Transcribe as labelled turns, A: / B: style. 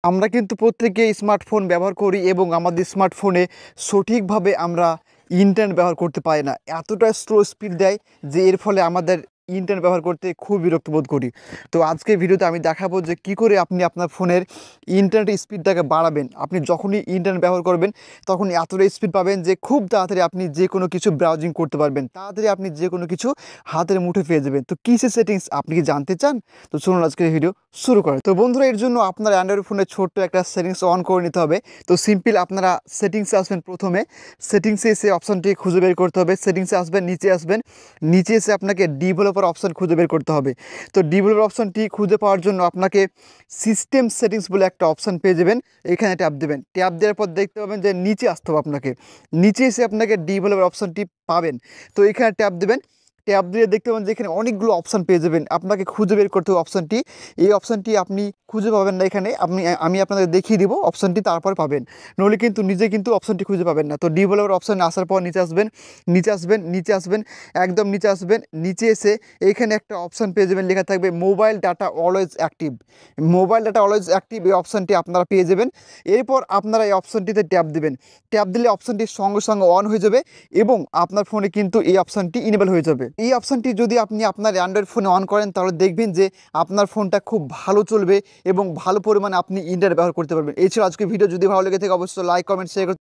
A: আমরা কিন্তু প্রত্যেকেই স্মার্টফোন ব্যবহার করি এবং আমাদের স্মার্টফোনে সঠিকভাবে আমরা ইন্টারনেট ব্যবহার করতে পারি না। এতটা স্লো স্পিড দেয় যে এর ফলে আমাদের ইন্টারনেট ব্যবহার করতে খুব বিরক্ত বোধ করি। তো আজকের ভিডিওতে আমি দেখাবো যে কী করে আপনি আপনার ফোনের ইন্টারনেট স্পিডটাকে বাড়াবেন। আপনি যখনই ইন্টারনেট ব্যবহার করবেন তখন এতটা স্পিড পাবেন যে খুব তাড়াতাড়ি আপনি যে কোনো কিছু ব্রাউজিং করতে পারবেন, তাড়াতাড়ি আপনি যে কোনো কিছু হাতের মুঠে পেয়ে যাবেন। তো কী সে সেটিংস আপনি কি জানতে চান? তো চলুন আজকের ভিডিও শুরু করে। তো বন্ধুরা, এর জন্য আপনার অ্যান্ড্রয়েড ফোনে ছোট্ট একটা সেটিংস অন করে নিতে হবে। তো সিম্পল আপনারা সেটিংসে আসবেন, প্রথমে সেটিংসে এসে অপশানটি খুঁজে বের করতে হবে। সেটিংসে আসবেন, নিচে এসে আপনাকে ডেভেলপার অপশান খুঁজে বের করতে হবে। তো ডেভেলপার অপশানটি খুঁজে পাওয়ার জন্য আপনাকে সিস্টেম সেটিংস বলে একটা অপশান পেয়ে যাবেন, এখানে ট্যাপ দেবেন। ট্যাপ দেওয়ার পর দেখতে পাবেন যে নিচে আসতে হবে আপনাকে, নিচে এসে আপনাকে ডেভেলপার অপশানটি পাবেন। তো এখানে ট্যাপ দেবেন। ট্যাব দিয়ে দেখতে পাবেন যে এখানে অনেকগুলো অপশান পেয়ে যাবেন, আপনাকে খুঁজে বের করতে হবে অপশানটি। এই অপশানটি আপনি খুঁজে পাবেন না এখানে, আমি আপনাদের দেখিয়ে দিব অপশানটি, তারপর পাবেন। নইলে কিন্তু নিজে কিন্তু অপশানটি খুঁজে পাবেন না। তো ডেভেলপার অপশানে আসার পর নিচে আসবেন, একদম নিচে আসবেন। নিচে এসে এইখানে একটা অপশান পেয়ে যাবেন, লেখা থাকবে mobile data always active. Mobile data always active এই অপশানটি আপনারা পেয়ে যাবেন। এরপর আপনারা এই অপশানটিতে ট্যাপ দেবেন। ট্যাপ দিলে অপশানটি সঙ্গে সঙ্গে অন হয়ে যাবে এবং আপনার ফোনে কিন্তু এই অপশানটি ইনেবল হয়ে যাবে। এই অপশানটি যদি আপনি আপনার অ্যান্ড্রয়েড ফোনে অন করেন তাহলে দেখবেন যে আপনার ফোনটা খুব ভালো চলবে এবং ভালো পরিমাণে আপনি ইন্টারনেট ব্যবহার করতে পারবেন। এই ছিল আজকের ভিডিও। যদি ভালো লেগে থাকে অবশ্যই লাইক, কমেন্ট, শেয়ার